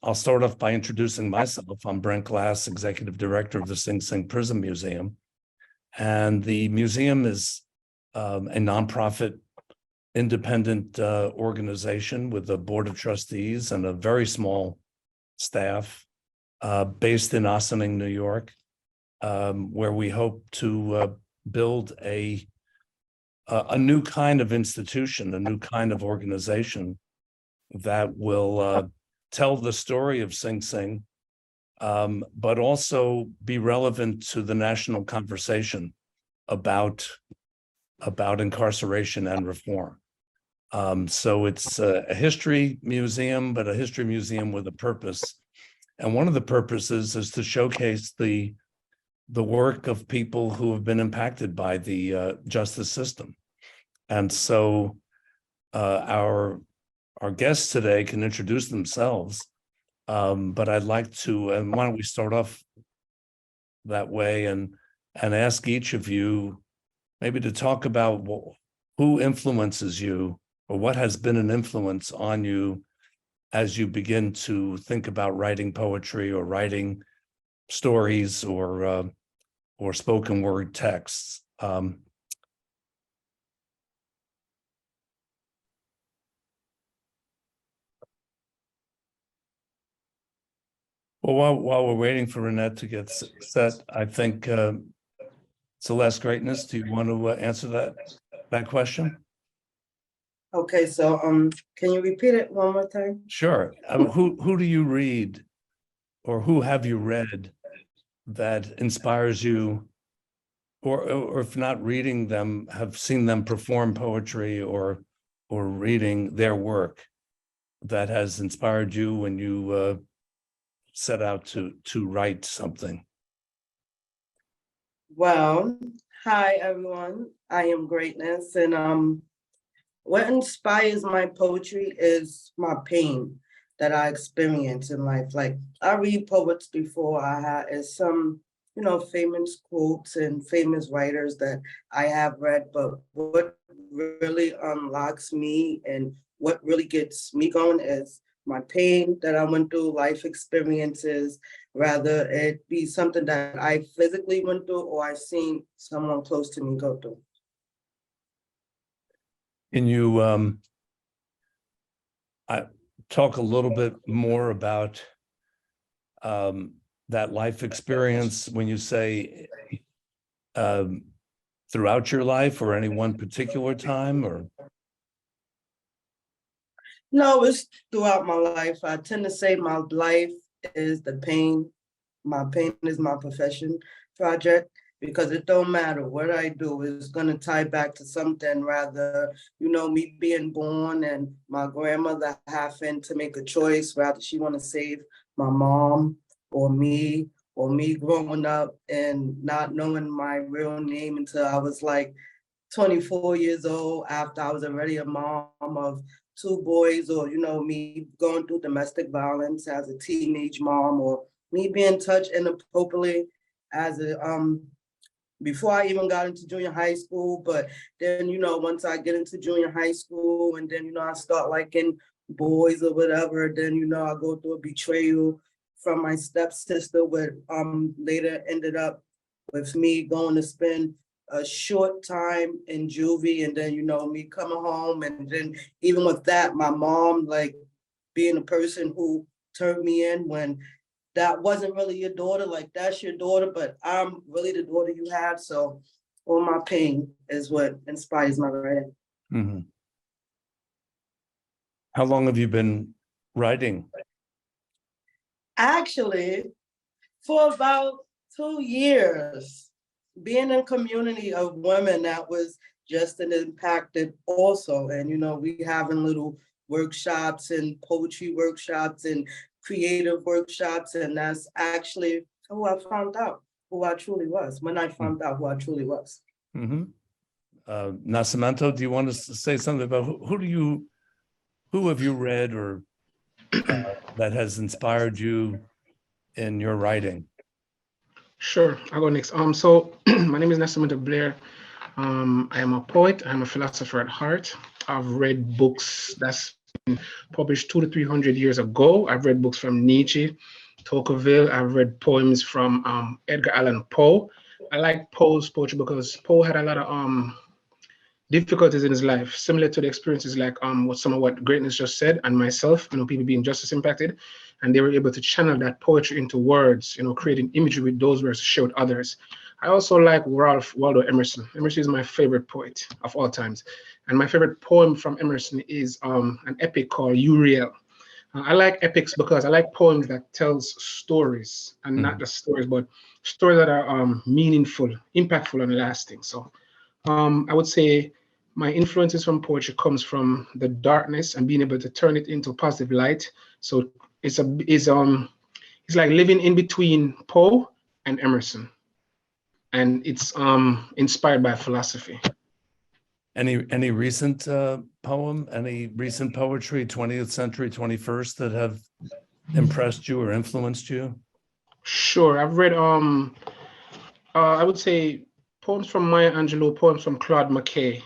I'll start off by introducing myself. I'm Brent Glass, Executive Director of the Sing Sing Prison Museum. And the museum is a nonprofit, independent organization with a board of trustees and a very small staff based in Ossining, New York, where we hope to build a new kind of institution, a new kind of organization that will tell the story of Sing Sing, but also be relevant to the national conversation about incarceration and reform. So it's a history museum, but a history museum with a purpose. And one of the purposes is to showcase the work of people who have been impacted by the justice system. And so our guests today can introduce themselves, but I'd like to, and why don't we start off that way and ask each of you maybe to talk about who influences you, or what has been an influence on you as you begin to think about writing poetry or writing stories or spoken word texts. Well, while we're waiting for Ronette to get set, I think Celeste Greatness, do you want to answer that question? Okay, so can you repeat it one more time? Sure. Who do you read, or who have you read that inspires you, or if not reading them, have seen them perform poetry or reading their work that has inspired you when you set out to write something? Well, hi everyone. I am Greatness, and what inspires my poetry is my pain that I experience in life. Like, I read poets before I had some, famous quotes and famous writers that I have read, but what really unlocks me and what really gets me going is my pain that I went through, life experiences, rather it be something that I physically went through or I've seen someone close to me go through. Can you talk a little bit more about that life experience when you say throughout your life, or any one particular time, or? No, it's throughout my life. I tend to say my life is the pain. My pain is my profession project, because it don't matter what I do, it's gonna tie back to something, rather, me being born and my grandmother having to make a choice, rather she wanna save my mom or me growing up and not knowing my real name until I was like 24 years old, after I was already a mom of two boys, or, me going through domestic violence as a teenage mom, or me being touched inappropriately as a, before I even got into junior high school. But then, once I get into junior high school and then, I start liking boys or whatever, then, I go through a betrayal from my stepsister, which later ended up with me going to spend a short time in juvie, and then, me coming home. And then even with that, my mom, like, being a person who turned me in when that wasn't really your daughter, like, that's your daughter, but I'm really the daughter you had. So all my pain is what inspires my writing. Mm-hmm. How long have you been writing? Actually, for about 2 years, being in a community of women that was just an impacted also. And, we having little workshops and poetry workshops and creative workshops. And that's actually who I found out who I truly was, when I found out who I truly was. Mm-hmm. Nascimento, do you want to say something about who have you read or that has inspired you in your writing? Sure, I'll go next. So my name is Nascimento Blair. I am a poet. I'm a philosopher at heart. I've read books that published 200 to 300 years ago. I've read books from Nietzsche, Tocqueville. I've read poems from Edgar Allan Poe. I like Poe's poetry because Poe had a lot of difficulties in his life, similar to the experiences like what Greatness just said, and myself, people being justice impacted, and they were able to channel that poetry into words, creating imagery with those words to share with others. I also like Ralph Waldo Emerson. Emerson is my favorite poet of all times, and my favorite poem from Emerson is an epic called Uriel. I like epics because I like poems that tells stories, and not just stories, but stories that are meaningful, impactful, and lasting. So I would say my influences from poetry comes from the darkness and being able to turn it into positive light. So it's like living in between Poe and Emerson, and it's inspired by philosophy. Any recent poem, any recent poetry, 20th century, 21st, that have impressed you or influenced you? Sure, I've read I would say poems from Maya Angelou, poems from Claude McKay.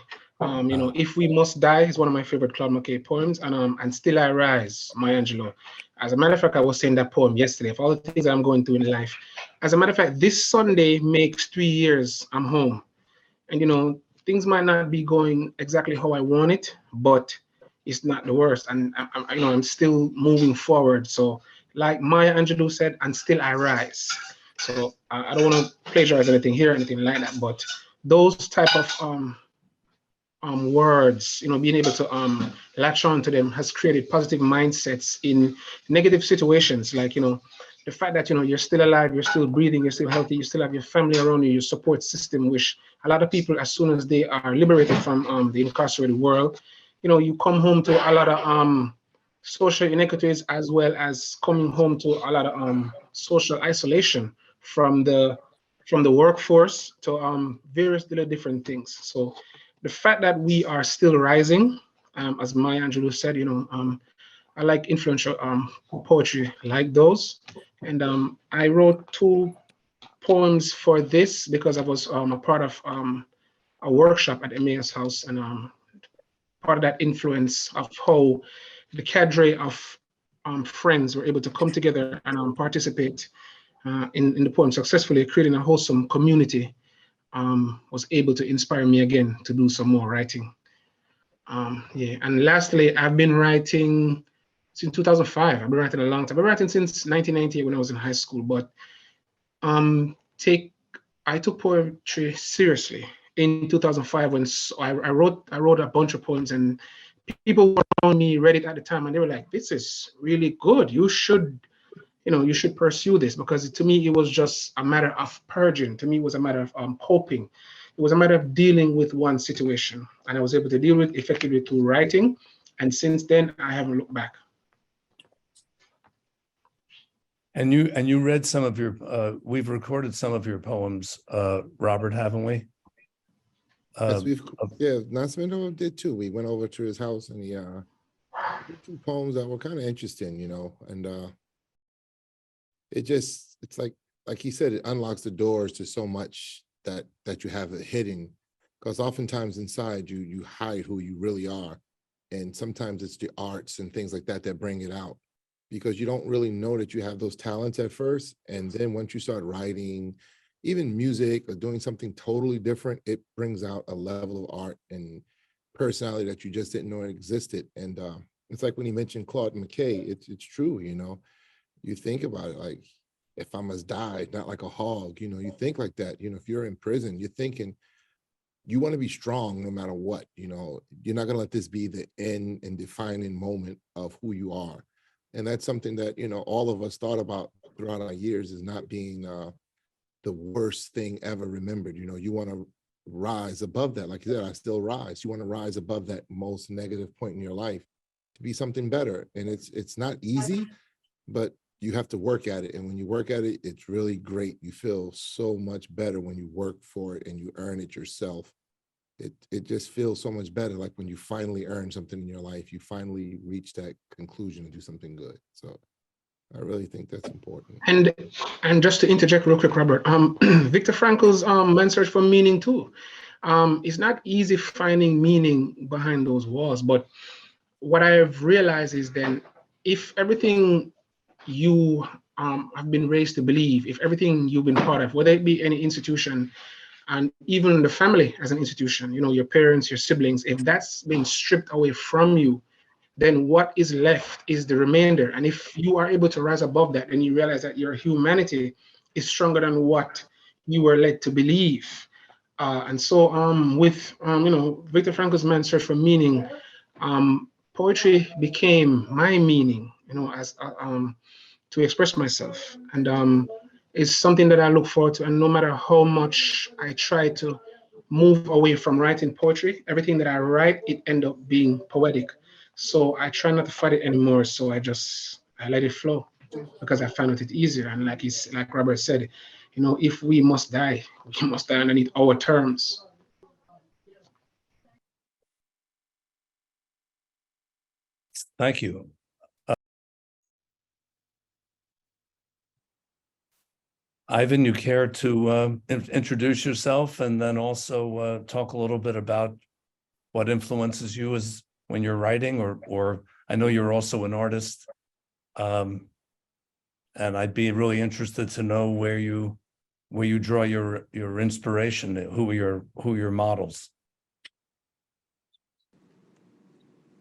If We Must Die is one of my favorite Claude McKay poems, and Still I Rise, Maya Angelou. As a matter of fact, I was saying that poem yesterday, of all the things that I'm going through in life. As a matter of fact, this Sunday makes 3 years I'm home. And things might not be going exactly how I want it, but it's not the worst. And I'm still moving forward. So like Maya Angelou said, and still I rise. So I don't want to plagiarize anything here, anything like that, but those type of words, being able to latch on to them has created positive mindsets in negative situations. Like, the fact that, you're still alive, you're still breathing, you're still healthy, you still have your family around you, your support system, which a lot of people, as soon as they are liberated from the incarcerated world, you come home to a lot of social inequities, as well as coming home to a lot of social isolation from the workforce to various different things. So the fact that we are still rising, as Maya Angelou said, I like influential poetry like those. And I wrote 2 poems for this because I was a part of a workshop at Emmaus House, and part of that influence of how the cadre of friends were able to come together and participate in the poem successfully, creating a wholesome community, was able to inspire me again to do some more writing. And lastly, I've been writing since 2005. I've been writing a long time. I've been writing since 1998 when I was in high school, but I took poetry seriously in 2005 when I wrote a bunch of poems, and people around me read it at the time, and they were like, "This is really good. You should pursue this," because to me it was just a matter of purging. To me, it was a matter of coping. It was a matter of dealing with one situation, and I was able to deal with it effectively through writing. And since then, I haven't looked back. And you read some of your we've recorded some of your poems, Robert, haven't we? Yes, Nascimento did too. We went over to his house, and he did 2 poems that were kind of interesting, and it's like he said, it unlocks the doors to so much that you have hidden, because oftentimes inside you hide who you really are, and sometimes it's the arts and things like that bring it out, because you don't really know that you have those talents at first, and then once you start writing, even music or doing something totally different, it brings out a level of art and personality that you just didn't know it existed. And it's like when he mentioned Claude McKay, it's true, you think about it, like, if I must die, not like a hog, you think like that. If you're in prison, you're thinking you want to be strong no matter what. You're not going to let this be the end and defining moment of who you are. And that's something that, all of us thought about throughout our years, is not being the worst thing ever remembered. You want to rise above that. Like you said, I still rise. You want to rise above that most negative point in your life to be something better. And it's not easy, but you have to work at it. And when you work at it, it's really great. You feel so much better when you work for it and you earn it yourself. It just feels so much better. Like when you finally earn something in your life, you finally reach that conclusion and do something good. So I really think that's important. And just to interject real quick, Robert, Viktor Frankl's Man's Search for Meaning too. It's not easy finding meaning behind those walls, but what I've realized is then, if everything you have been raised to believe, if everything you've been part of, whether it be any institution, and even the family as an institution, your parents, your siblings, if that's been stripped away from you, then what is left is the remainder. And if you are able to rise above that and you realize that your humanity is stronger than what you were led to believe. And so with Viktor Frankl's Man's Search for Meaning, poetry became my meaning, as to express myself. And it's something that I look forward to. And no matter how much I try to move away from writing poetry, everything that I write, it ends up being poetic. So I try not to fight it anymore. So I let it flow, because I found it easier. And like Robert said, if we must die, we must die underneath our terms. Thank you. Ivan, you care to introduce yourself and then also talk a little bit about what influences you as when you're writing, or I know you're also an artist, and I'd be really interested to know where you draw your inspiration, who are your models.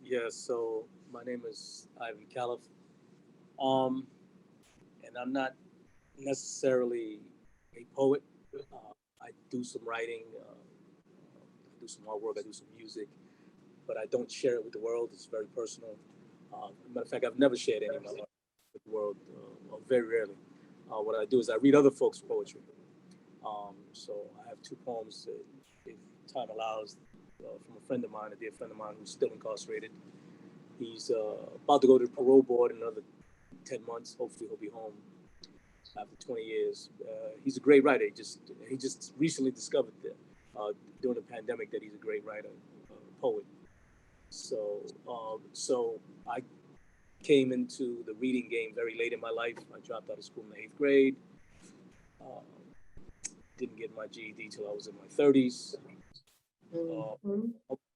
Yeah, so my name is Ivan Calaff, and I'm not necessarily a poet. I do some writing, I do some artwork, I do some music, but I don't share it with the world. It's very personal. Matter of fact, I've never shared any of my art with the world, or very rarely. What I do is I read other folks' poetry. So I have two poems, if time allows, from a friend of mine, a dear friend of mine who's still incarcerated. He's about to go to the parole board in another 10 months. Hopefully he'll be home after 20 years. He's a great writer. He just recently discovered that during the pandemic that he's a great writer, poet. So I came into the reading game very late in my life. I dropped out of school in the 8th grade. Didn't get my GED till I was in my 30s,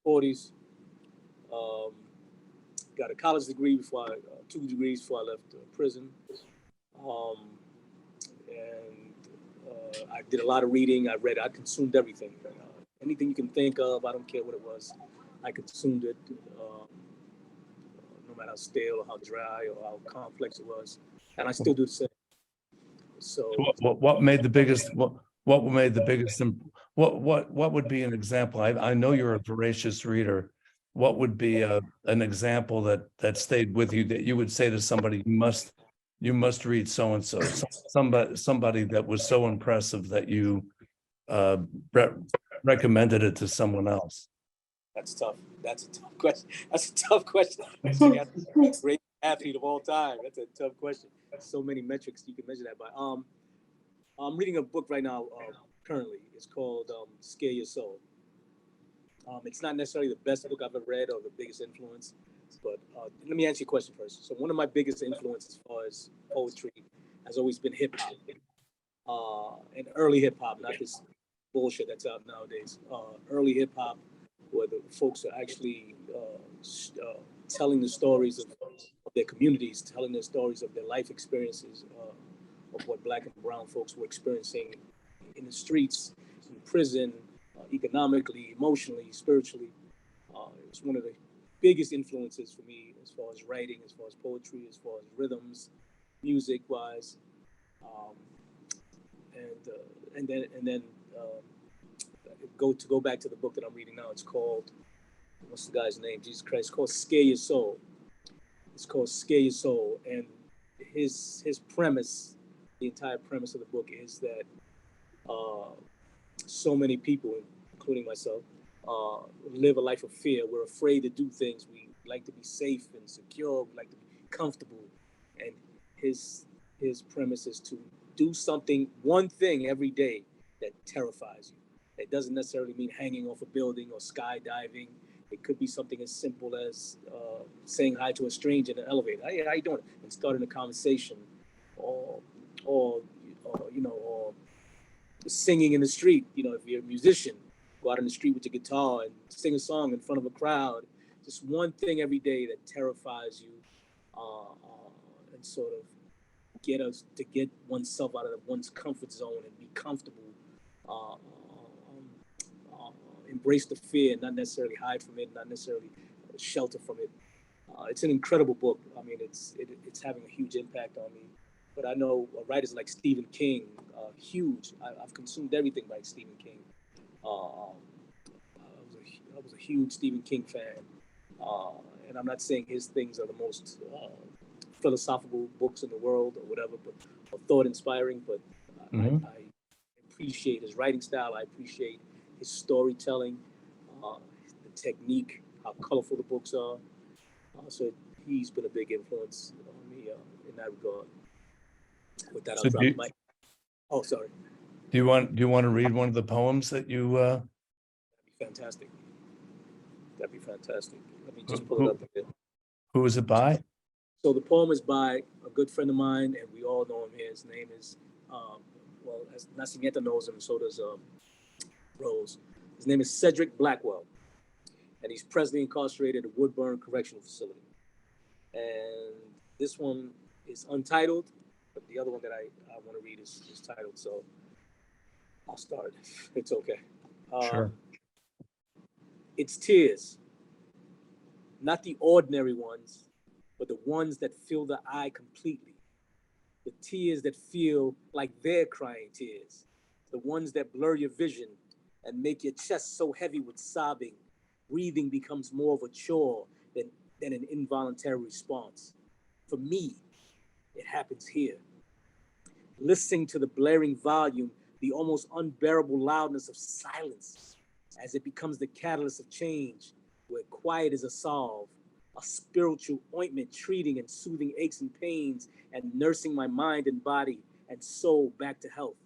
40s. Got a college degree before 2 degrees before I left prison. I did a lot of reading. I consumed everything. Anything you can think of, I don't care what it was. I consumed it, no matter how stale or how dry or how complex it was. And I still do the same. So what made the biggest, what would be an example? I know you're a voracious reader. What would be an example that stayed with you, that you would say to somebody, you must read so-and-so, somebody that was so impressive that you recommended it to someone else? That's tough. That's a tough question. That's a tough question. Great athlete of all time. That's a tough question. So many metrics you can measure that by. I'm reading a book right now, currently. It's called Scare Your Soul. It's not necessarily the best book I've ever read or the biggest influence, but let me answer your question first. So one of my biggest influences as far as poetry has always been hip hop, and early hip hop, not this bullshit that's out nowadays. Early hip hop, where the folks are actually telling the stories of their communities, telling their stories of their life experiences, of what Black and brown folks were experiencing in the streets, in prison, economically, emotionally, spiritually. It's one of the biggest influences for me as far as writing, as far as poetry, as far as rhythms, music-wise, and then go back to the book that I'm reading now. It's called, what's the guy's name? Jesus Christ. It's called Scare Your Soul. It's called Scare Your Soul, and his premise, the entire premise of the book is that so many people, including myself, live a life of fear. We're afraid to do things. We like to be safe and secure. We like to be comfortable. And his premise is to do something, one thing every day that terrifies you. It doesn't necessarily mean hanging off a building or skydiving. It could be something as simple as saying hi to a stranger in an elevator. Hey, how you doing? And starting a conversation, or singing in the street. If you're a musician, go out in the street with your guitar and sing a song in front of a crowd. just one thing every day that terrifies you, and sort of get oneself out of one's comfort zone and be comfortable. Embrace the fear, not necessarily hide from it, not necessarily shelter from it. It's an incredible book. I mean, it's having a huge impact on me. But I know writers like Stephen King, huge. I've consumed everything by Stephen King. I was a huge Stephen King fan. And I'm not saying his things are the most philosophical books in the world or whatever, but or thought inspiring. But I appreciate his writing style. I appreciate his storytelling, the technique, how colorful the books are. So he's been a big influence on me in that regard. With that, I'll drop the mic. Oh, sorry. Do you want to read one of the poems that you? That'd be fantastic. That'd be fantastic. Let me just pull it up again. Who is it by? So the poem is by a good friend of mine, and we all know him here. His name is, well, as Nascimento knows him, so does Rose. His name is Cedric Blackwell, and he's presently incarcerated at Woodburn Correctional Facility. And this one is untitled, but the other one that I want to read is titled, so I'll start. It's okay. Sure. It's tears, not the ordinary ones, but the ones that fill the eye completely. The tears that feel like they're crying tears. The ones that blur your vision and make your chest so heavy with sobbing. Breathing becomes more of a chore than an involuntary response. For me, it happens here. Listening to the blaring volume, the almost unbearable loudness of silence as it becomes the catalyst of change, where quiet is a salve, a spiritual ointment treating and soothing aches and pains and nursing my mind and body and soul back to health.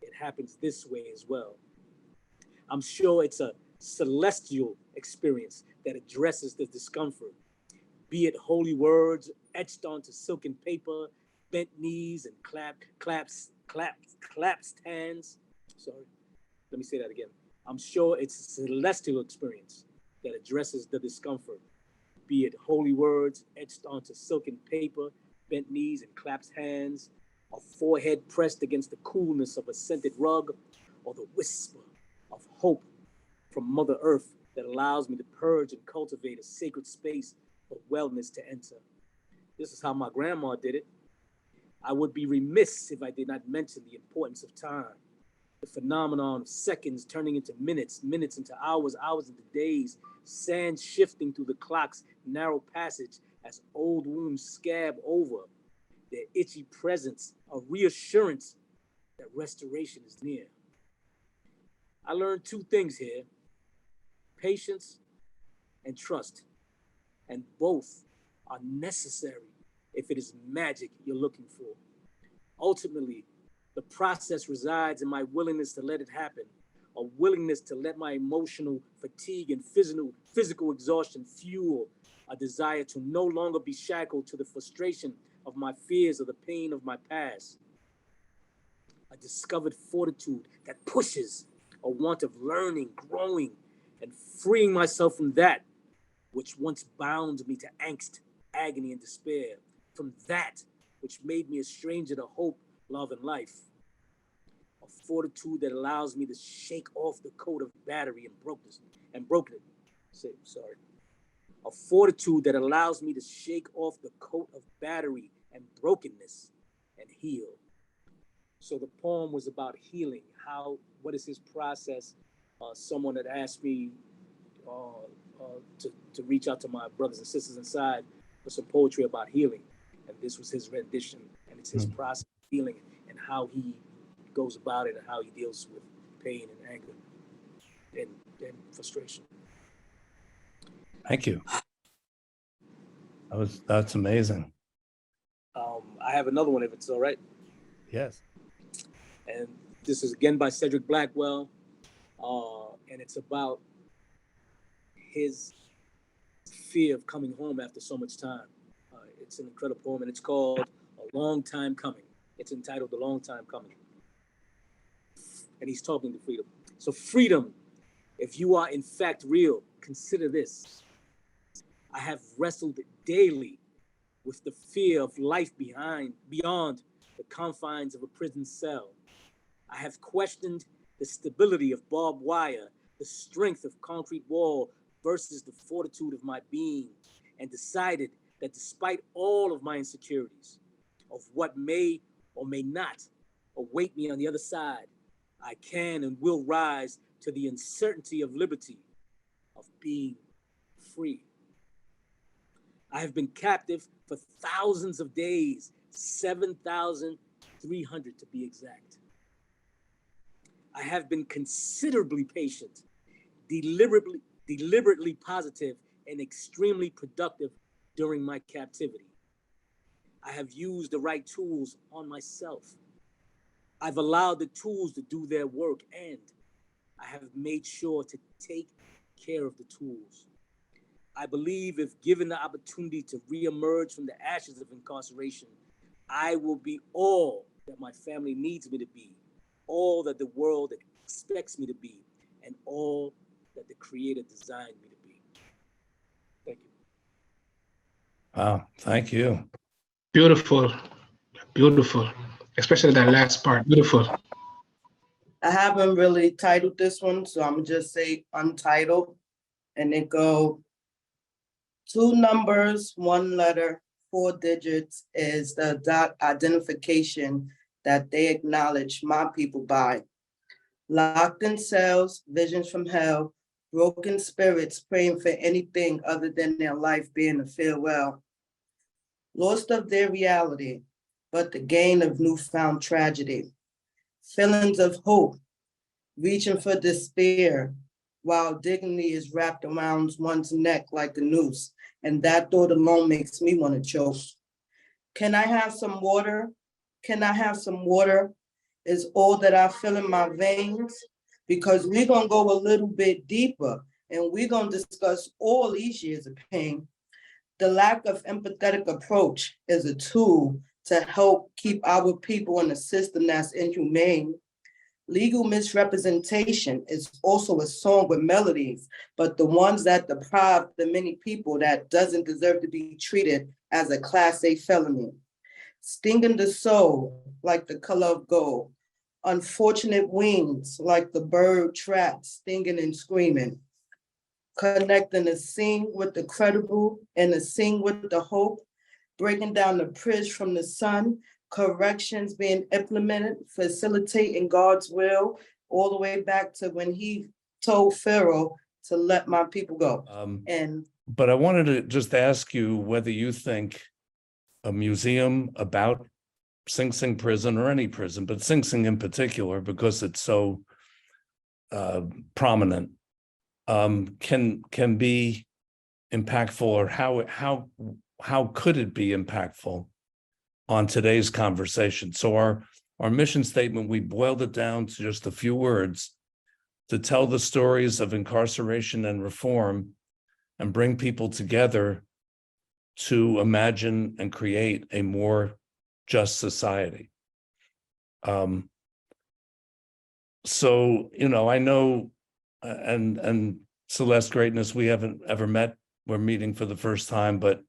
It happens this way as well. I'm sure it's a celestial experience that addresses the discomfort, be it holy words etched onto silken paper, bent knees and clasped hands. Sorry, let me say that again. I'm sure it's a celestial experience that addresses the discomfort, be it holy words etched onto silken paper, bent knees and clasped hands, a forehead pressed against the coolness of a scented rug, or the whisper of hope from Mother Earth that allows me to purge and cultivate a sacred space for wellness to enter. This is how my grandma did it. I would be remiss if I did not mention the importance of time, the phenomenon of seconds turning into minutes, minutes into hours, hours into days, sand shifting through the clock's narrow passage as old wounds scab over, their itchy presence, a reassurance that restoration is near. I learned two things here: patience and trust, and both are necessary if it is magic you're looking for. Ultimately, the process resides in my willingness to let it happen, a willingness to let my emotional fatigue and physical exhaustion fuel a desire to no longer be shackled to the frustration of my fears or the pain of my past. A discovered fortitude that pushes a want of learning, growing, and freeing myself from that which once bound me to angst, agony, and despair, from that which made me a stranger to hope, love, and life. A fortitude that allows me to shake off the coat of battery and brokenness. A fortitude that allows me to shake off the coat of battery and brokenness and heal. So the poem was about healing. What is his process? Someone had asked me to reach out to my brothers and sisters inside for some poetry about healing. And this was his rendition, and it's his process of healing and how he goes about it and how he deals with pain and anger and frustration. Thank you. That's amazing. I have another one if it's all right. Yes. And this is again by Cedric Blackwell. And it's about his fear of coming home after so much time. It's an incredible poem, and it's called A Long Time Coming. It's entitled A Long Time Coming. And he's talking to freedom. So freedom, if you are in fact real, consider this. I have wrestled daily with the fear of life beyond the confines of a prison cell. I have questioned the stability of barbed wire, the strength of concrete wall versus the fortitude of my being, and decided that despite all of my insecurities of what may or may not await me on the other side, I can and will rise to the uncertainty of liberty, of being free. I have been captive for thousands of days, 7,300 to be exact. I have been considerably patient, deliberately positive, and extremely productive during my captivity. I have used the right tools on myself. I've allowed the tools to do their work, and I have made sure to take care of the tools. I believe if given the opportunity to reemerge from the ashes of incarceration, I will be all that my family needs me to be, all that the world expects me to be, and all that the Creator designed me to be. Thank you. Wow, thank you. Beautiful, beautiful, especially that last part. Beautiful. I haven't really titled this one, so I'm gonna just say untitled, and it go 2 numbers, 1 letter, 4 digits is the dot identification that they acknowledge my people by. Locked in cells, visions from hell, broken spirits praying for anything other than their life being a farewell. Lost of their reality, but the gain of newfound tragedy. Feelings of hope, reaching for despair, while dignity is wrapped around one's neck like a noose, and that thought alone makes me want to choke. Can I have some water? Can I have some water? Is all that I feel in my veins, because we're gonna go a little bit deeper and we're gonna discuss all these years of pain. The lack of empathetic approach is a tool to help keep our people in a system that's inhumane. Legal misrepresentation is also a song with melodies, but the ones that deprive the many people that doesn't deserve to be treated as a Class A felony. Stinging the soul like the color of gold. Unfortunate wings like the bird trapped, stinging and screaming. Connecting the sing with the credible and the sing with the hope. Breaking down the bridge from the sun. Corrections being implemented, facilitating God's will, all the way back to when he told Pharaoh to let my people go. But I wanted to just ask you whether you think a museum about Sing Sing prison, or any prison, but Sing Sing in particular, because it's so prominent, can be impactful, or how could it be impactful on today's conversation? So our mission statement, we boiled it down to just a few words: to tell the stories of incarceration and reform and bring people together to imagine and create a more just society. So, I know, and Celeste, greatness, we haven't ever met. We're meeting for the first time, but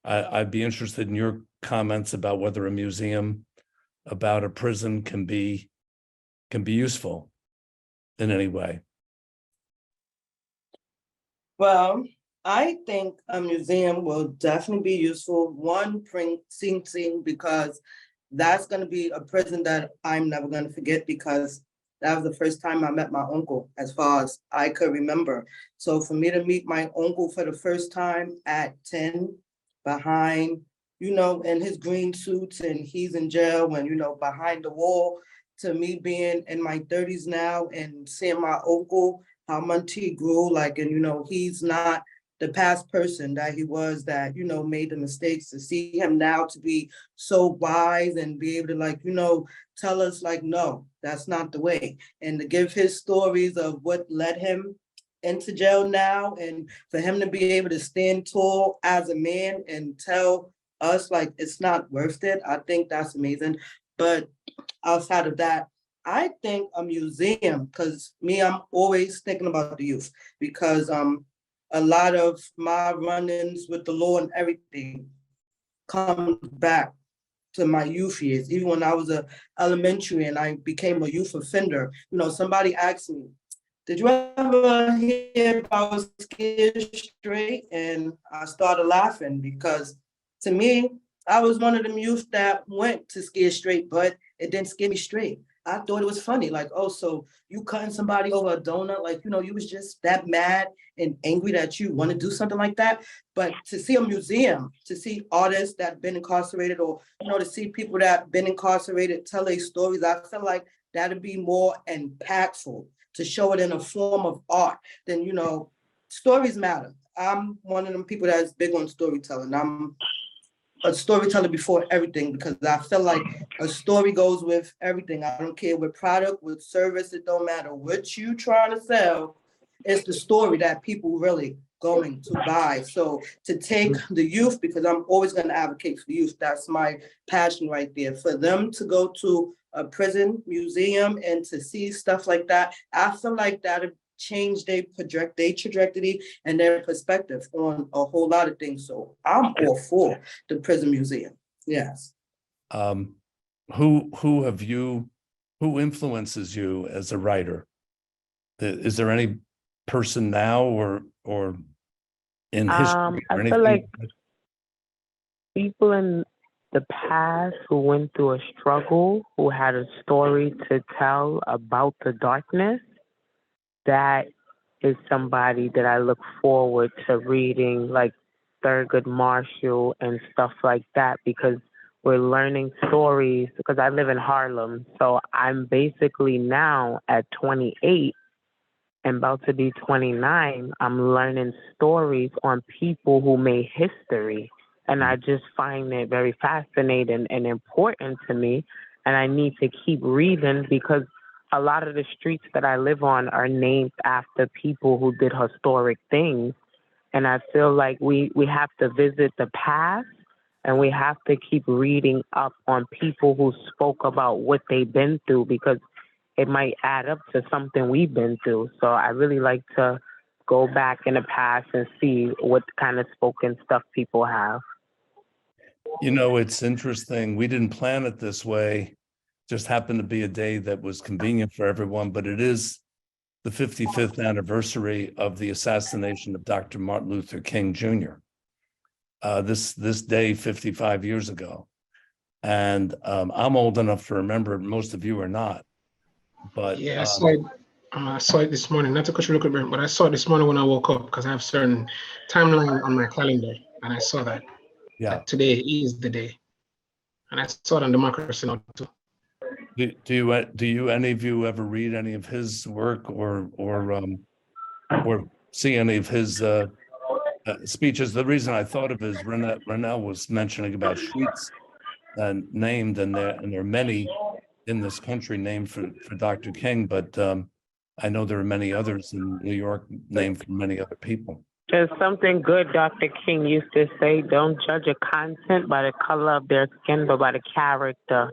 I'd be interested in your comments about whether a museum about a prison can be useful in any way. Well, I think a museum will definitely be useful. One, bring Sing Sing, because that's going to be a prison that I'm never going to forget, because that was the first time I met my uncle, as far as I could remember. So for me to meet my uncle for the first time at 10, behind, in his green suits, and he's in jail, and, behind the wall, to me being in my 30s now and seeing my uncle, how much he grew, like, and, he's not the past person that he was, that, made the mistakes. To see him now to be so wise and be able to, like, tell us, like, no, that's not the way. And to give his stories of what led him into jail now, and for him to be able to stand tall as a man and tell us, like, it's not worth it. I think that's amazing. But outside of that, I think a museum, because I'm always thinking about the youth, because a lot of my run-ins with the law and everything comes back to my youth years. Even when I was a elementary and I became a youth offender, you know, somebody asked me, did you ever hear about Scared Straight? And I started laughing because to me, I was one of them youth that went to Scared Straight, but it didn't scare me straight. I thought it was funny, like, oh, so you cutting somebody over a donut, like, you know, you was just that mad and angry that you want to do something like that. But to see a museum, to see artists that been incarcerated, or, you know, to see people that been incarcerated tell their stories, I feel like that'd be more impactful to show it in a form of art. Then, you know, stories matter. I'm one of them people that's big on storytelling. I'm a storyteller before everything, because I feel like a story goes with everything. I don't care what product, what service, it don't matter what you trying to sell. It's the story that people really going to buy. So to take the youth, because I'm always going to advocate for youth, that's my passion right there, for them to go to a prison museum and to see stuff like that. I feel like that'll change their trajectory and their perspective on a whole lot of things. So I'm all for the prison museum. Yes. Who influences you as a writer? Is there any person now or in history or I feel anything? like people in the past who went through a struggle, who had a story to tell about the darkness, that is somebody that I look forward to reading, like Thurgood Marshall and stuff like that, because we're learning stories. Because I live in Harlem, so I'm basically now at 28 and about to be 29, I'm learning stories on people who made history. And I just find it very fascinating and important to me. And I need to keep reading, because a lot of the streets that I live on are named after people who did historic things. And I feel like we have to visit the past, and we have to keep reading up on people who spoke about what they've been through, because it might add up to something we've been through. So I really like to go back in the past and see what kind of spoken stuff people have. You know, it's interesting. We didn't plan it this way. Just happened to be a day that was convenient for everyone, but it is the 55th anniversary of the assassination of Dr. Martin Luther King Jr. This day 55 years ago. And I'm old enough to remember, most of you are not. But yeah, I saw it this morning. Not to cut you look at but I saw it this morning when I woke up, because I have certain timeline on my calendar, and I saw that. yeah, That today is the day, and I saw it on Democracy Now! Too. do you any of you ever read any of his work or see any of his speeches? The reason I thought of it is Ronette was mentioning about streets named, and there are many in this country named for Dr. King, but I know there are many others in New York named for many other people. There's something good Dr. King used to say: don't judge a content by the color of their skin, but by the character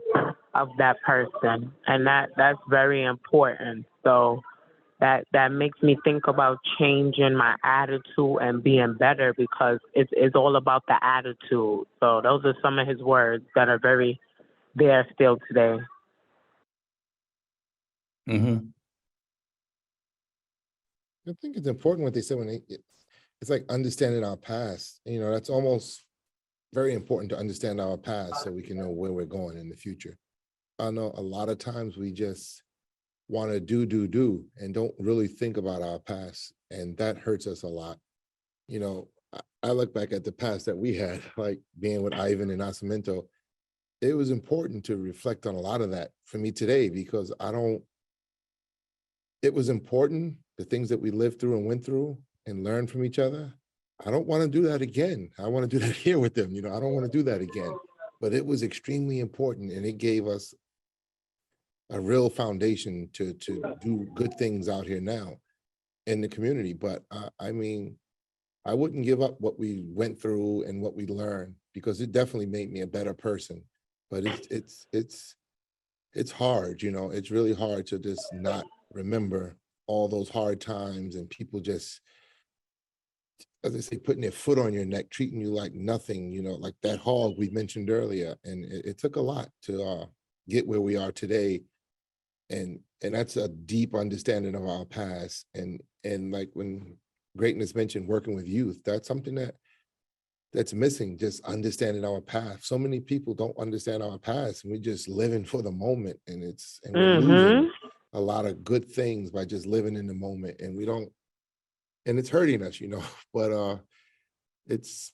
of that person. And that's very important. So that makes me think about changing my attitude and being better, because it's all about the attitude. So those are some of his words that are very there still today. Mm-hmm. I think it's important what they said it's like understanding our past. You know, that's almost very important to understand our past so we can know where we're going in the future. I know a lot of times we just want to do and don't really think about our past, and that hurts us a lot. You know, I look back at the past that we had, like being with Ivan and Nascimento. It was important to reflect on a lot of that for me today, because it was important, the things that we lived through and went through and learned from each other. I don't want to do that again. I want to do that here with them. You know, I don't want to do that again. But it was extremely important, and it gave us a real foundation to do good things out here now in the community. But I mean, I wouldn't give up what we went through and what we learned, because it definitely made me a better person. But it's hard, you know, it's really hard to just not remember all those hard times and people just as I say, putting their foot on your neck, treating you like nothing, you know, like that hog we mentioned earlier. And it took a lot to get where we are today. And that's a deep understanding of our past. And like when Greatness mentioned working with youth, that's something that's missing, just understanding our past. So many people don't understand our past, and we're just living for the moment, and we're losing a lot of good things by just living in the moment, and we don't, and it's hurting us, you know. But it's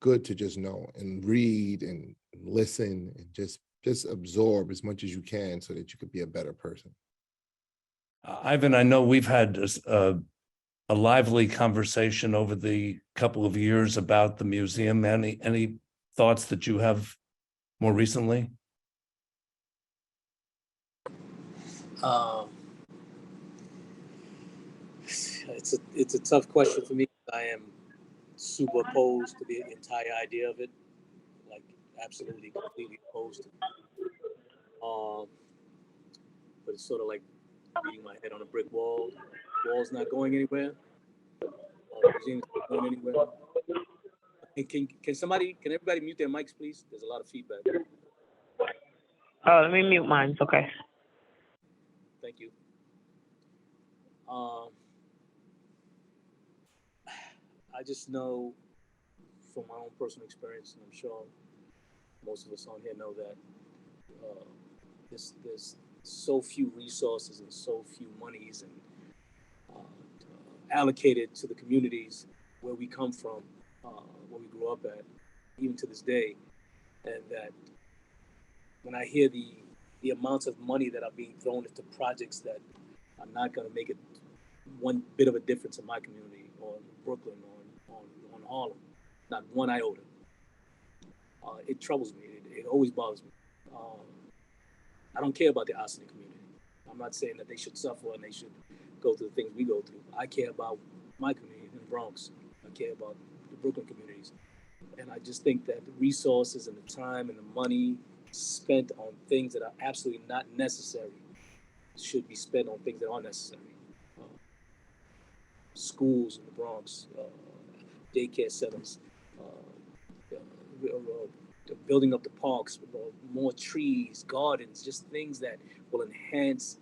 good to just know and read and listen and just absorb as much as you can so that you could be a better person. Ivan, I know we've had a lively conversation over the couple of years about the museum. Any thoughts that you have more recently? It's a tough question for me. I am super opposed to the entire idea of it, like absolutely, completely opposed. But it's sort of like beating my head on a brick wall. Wall's not going anywhere. Museum's not going anywhere. Can everybody mute their mics, please? There's a lot of feedback. Oh, let me mute mine. Okay. Thank you. I just know from my own personal experience, and I'm sure most of us on here know that there's so few resources and so few monies and allocated to the communities where we come from, where we grew up at, even to this day, and that when I hear the amounts of money that are being thrown into projects that are not going to make it one bit of a difference in my community or in Brooklyn or on Harlem, not one iota, it troubles me. It always bothers me. I don't care about the Austin community. I'm not saying that they should suffer and they should go through the things we go through. I care about my community in the Bronx. I care about the Brooklyn communities. And I just think that the resources and the time and the money spent on things that are absolutely not necessary should be spent on things that are necessary. Schools in the Bronx, daycare centers, building up the parks, more trees, gardens, just things that will enhance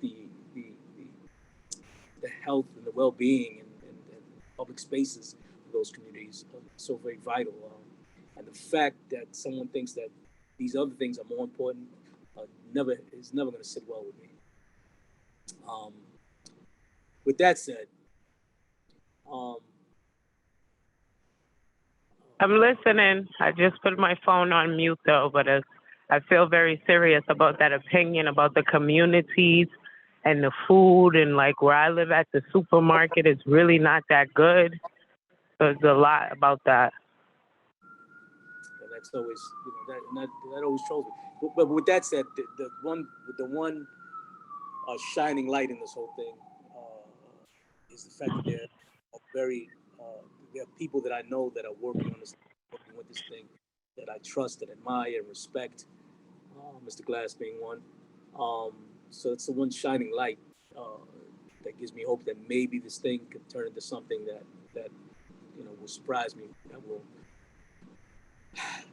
the health and the well-being and public spaces of those communities are so very vital. And the fact that someone thinks that these other things are more important is never going to sit well with me. With that said, I'm listening. I just put my phone on mute though, but I feel very serious about that opinion about the communities and the food, and like where I live at the supermarket is really not that good. There's a lot about that. And that's always, that always troubles me. But with that said, the one shining light in this whole thing is the fact that there are people that I know that are working on this, working with this thing, that I trust and admire and respect. Mr. Glass being one. So it's the one shining light that gives me hope that maybe this thing could turn into something that will surprise me, that will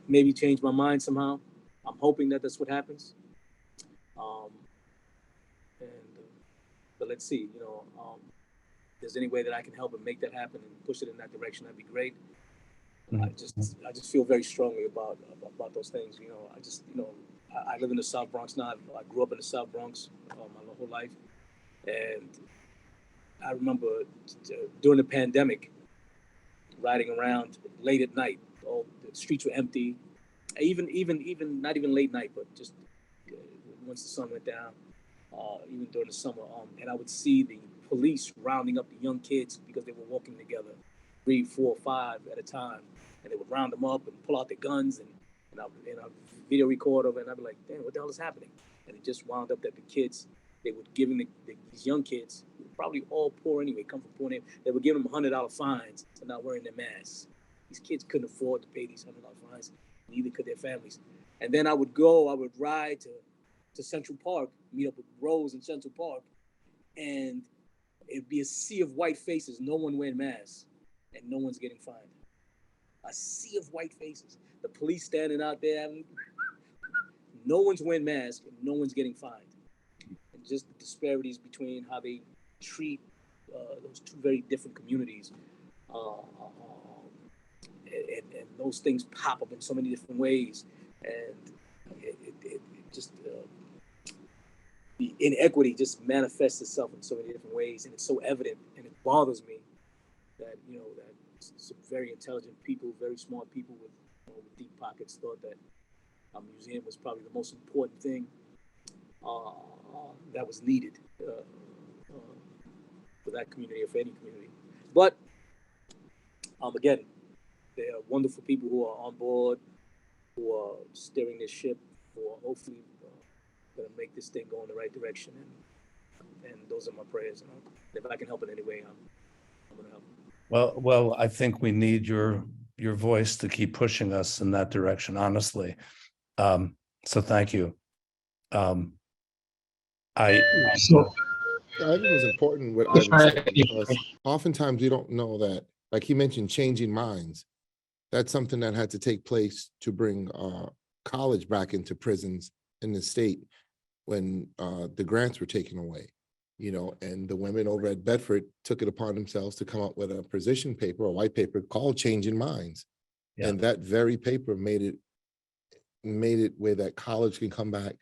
maybe change my mind somehow. I'm hoping that that's what happens. But let's see, if there's any way that I can help and make that happen and push it in that direction, that'd be great. I just feel very strongly about those things. I live in the South Bronx now. I grew up in the South Bronx my whole life, and I remember during the pandemic, riding around late at night. All the streets were empty. Even not even late night, but just once the sun went down. Even during the summer, and I would see the police rounding up the young kids because they were walking together, 3, 4, 5 at a time, and they would round them up and pull out their guns and I video record of it, and I'd be like, damn, what the hell is happening? And it just wound up that the kids, they would give them these young kids, who were probably all poor anyway, come from poor neighborhoods, they would give them $100 fines for not wearing their masks. These kids couldn't afford to pay these $100 fines, neither could their families. And then I would ride to Central Park, meet up with Rose in Central Park, and it'd be a sea of white faces, no one wearing masks, and no one's getting fined. A sea of white faces. The police standing out there, no one's wearing masks, and no one's getting fined. And just the disparities between how they treat those two very different communities. And those things pop up in so many different ways. And it just, the inequity just manifests itself in so many different ways. And it's so evident, and it bothers me that, that some very intelligent people, very smart people with deep pockets thought that a museum was probably the most important thing that was needed for that community or for any community. But again, there are wonderful people who are on board, who are steering this ship, who are hopefully going to make this thing go in the right direction. And those are my prayers. And if I can help in any way, I'm going to help. Well, I think we need your voice to keep pushing us in that direction, honestly. So thank you. I think it's important what Ivan said, because oftentimes we don't know that, like he mentioned, changing minds. That's something that had to take place to bring college back into prisons in the state when the grants were taken away, and the women over at Bedford took it upon themselves to come up with a position paper, a white paper called Changing Minds. Yeah. And that very paper made it where that college can come back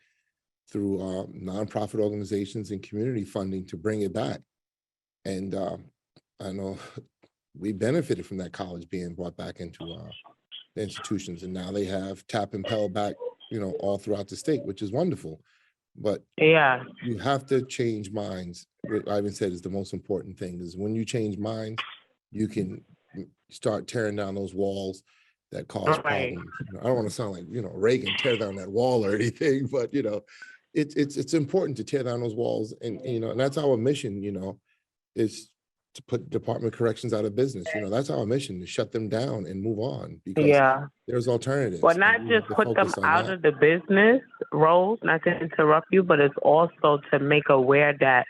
through nonprofit organizations and community funding to bring it back. And I know we benefited from that college being brought back into the institutions, and now they have Tap and Pell back, all throughout the state, which is wonderful. But yeah, you have to change minds. What Ivan said is the most important thing, is when you change minds, you can start tearing down those walls that cause problems. I don't want to sound like, Reagan, tear down that wall or anything, but it's important to tear down those walls, and and that's our mission, is to put Department of Corrections out of business. That's our mission, to shut them down and move on, because there's alternatives. Well, not just put them out of the business roles, not to interrupt you, but it's also to make aware that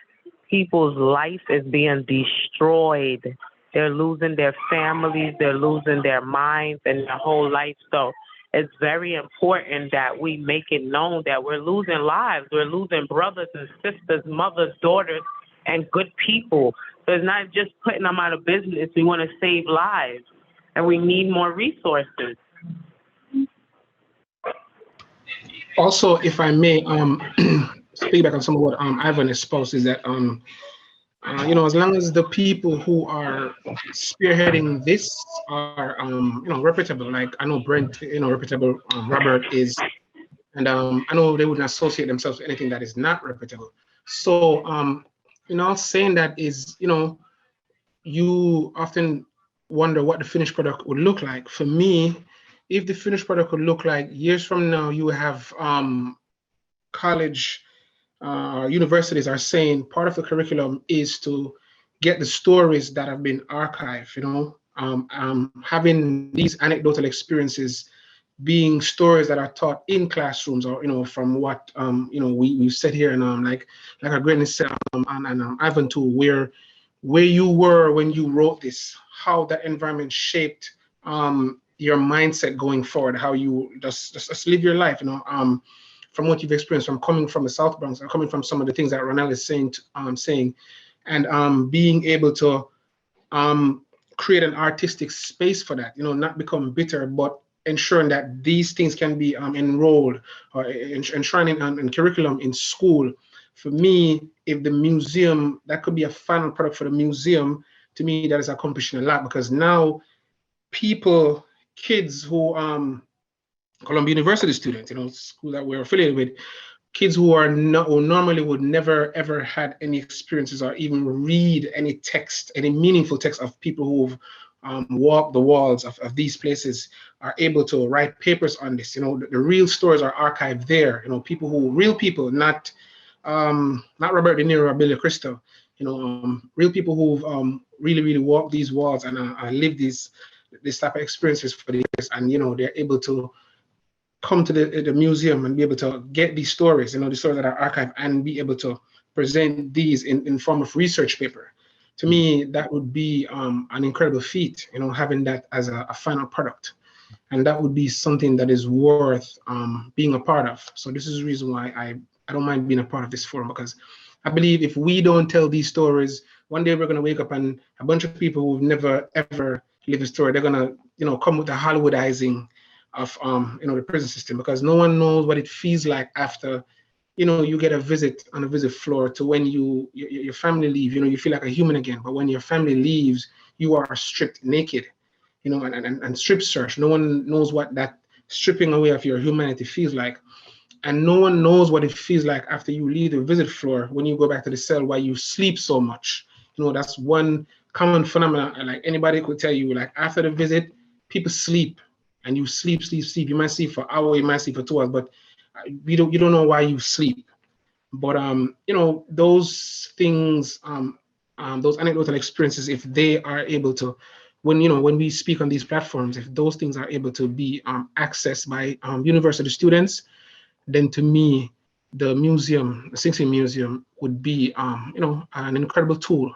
people's life is being destroyed. They're losing their families, they're losing their minds and their whole life. So it's very important that we make it known that we're losing lives. We're losing brothers and sisters, mothers, daughters, and good people. So it's not just putting them out of business. We want to save lives, and we need more resources. Also, if I may, speak back on some of what Ivan exposed, is that as long as the people who are spearheading this are reputable, like I know Brent, reputable, Robert is, and I know they wouldn't associate themselves with anything that is not reputable. So saying that is, you often wonder what the finished product would look like. For me, if the finished product would look like years from now, you have college universities are saying part of the curriculum is to get the stories that have been archived, having these anecdotal experiences being stories that are taught in classrooms, or from what we've said here, and like our greatness said, and Ivan too, where you were when you wrote this, how that environment shaped your mindset going forward, how you just live your life, from what you've experienced, from coming from the South Bronx, or coming from some of the things that Ronelle is saying, and being able to create an artistic space for that, not become bitter, but ensuring that these things can be enrolled or enshrined in curriculum in school. For me, if the museum, that could be a final product for the museum, to me, that is accomplishing a lot, because now kids who, Columbia University students, school that we're affiliated with, kids who are not, who normally would never ever had any experiences or even read any text, any meaningful text of people who've walked the walls of these places, are able to write papers on this. The real stories are archived there. Real people, not Robert De Niro or Billy Crystal. Real people who've really walked these walls and lived this type of experiences for the years, and they're able to come to the museum and be able to get these stories, the stories that are archived, and be able to present these in form of research paper. to me, that would be an incredible feat, having that as a final product. And that would be something that is worth being a part of. So this is the reason why I don't mind being a part of this forum, because I believe if we don't tell these stories, one day we're going to wake up and a bunch of people who've never, ever lived a story, they're going to, come with the Hollywoodizing of, the prison system, because no one knows what it feels like after, you get a visit on a visit floor to when your family leave, you feel like a human again. But when your family leaves, you are stripped naked, and strip search. No one knows what that stripping away of your humanity feels like. And no one knows what it feels like after you leave the visit floor, when you go back to the cell, why you sleep so much. That's one common phenomenon. Like anybody could tell you, like after the visit, people sleep, and you sleep. You might sleep for an hour, you might sleep for 2 hours, but you don't know why you sleep. But those things, those anecdotal experiences, if they are able to, when we speak on these platforms, if those things are able to be accessed by university students, then to me, the Sing Sing Museum would be, an incredible tool,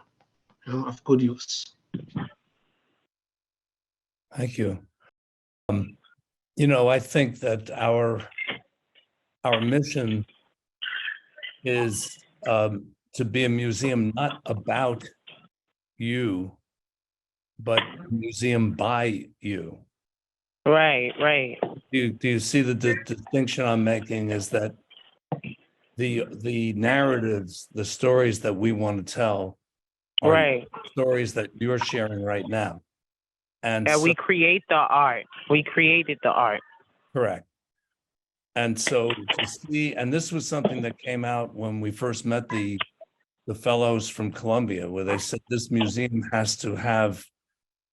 of good use. Thank you. I think that our mission is to be a museum not about you, but a museum by you. Right. Do you see the distinction I'm making? Is that the narratives, the stories that we want to tell are Right. stories that you're sharing right now. And And so, we create the art. We created the art. correct. And so to see, and this was something that came out when we first met the fellows from Columbia, where they said this museum has to have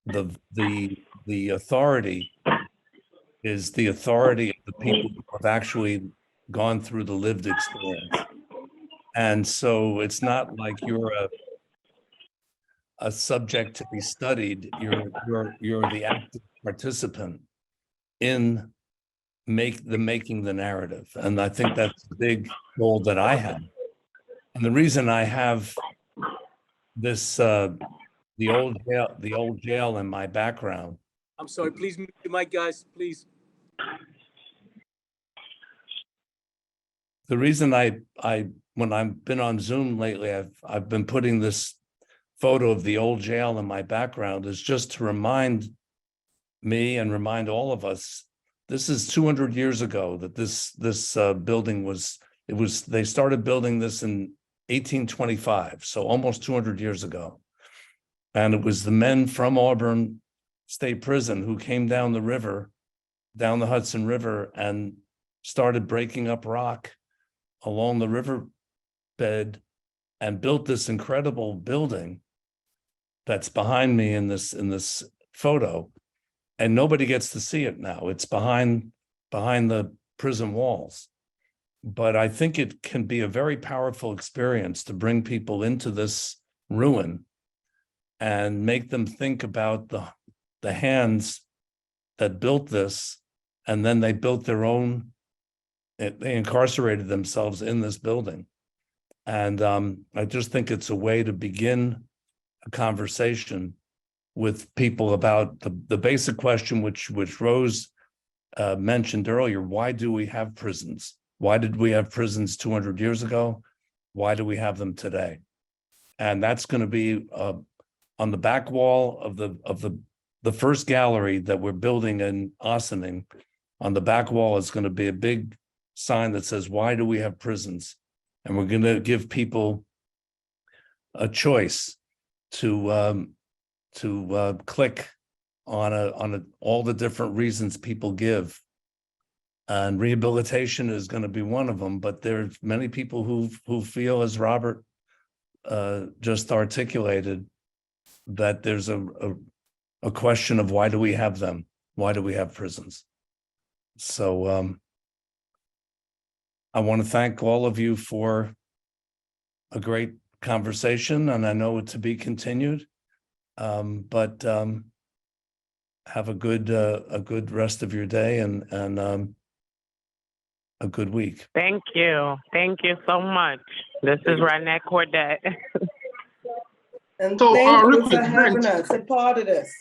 the authority is the authority of the people who have actually gone through the lived experience. And so it's not like you're a subject to be studied. You're the active participant in making the narrative. And I think that's the big goal that I have. And the reason I have this the old jail in my background. I'm sorry, please mute the mic, guys, please. The reason I when I've been on Zoom lately, I've been putting this photo of the old jail in my background is just to remind me and remind all of us, this is 200 years ago that this building they started building this in 1825, so almost 200 years ago. And it was the men from Auburn State Prison who came down the Hudson River, and started breaking up rock along the river bed and built this incredible building that's behind me in this photo. And nobody gets to see it now. It's behind the prison walls. But I think it can be a very powerful experience to bring people into this ruin and make them think about the hands that built this, and then they built their own, they incarcerated themselves in this building. And I just think it's a way to begin a conversation with people about the basic question, which Rose mentioned earlier: why do we have prisons? Why did we have prisons 200 years ago? Why do we have them today? And that's going to be on the back wall of the first gallery that we're building in Ossining. On the back wall is going to be a big sign that says, "Why do we have prisons?" And we're going to give people a choice to click on all the different reasons people give. And rehabilitation is going to be one of them, but there's many people who feel, as Robert just articulated, that there's a question of why do we have them? Why do we have prisons? So I want to thank all of you for a great conversation, and I know it to be continued. But have a good rest of your day and a good week. Thank you so much. This is Ronette Cordett. And So, thank real you for quick, having Brent. us, a part of this.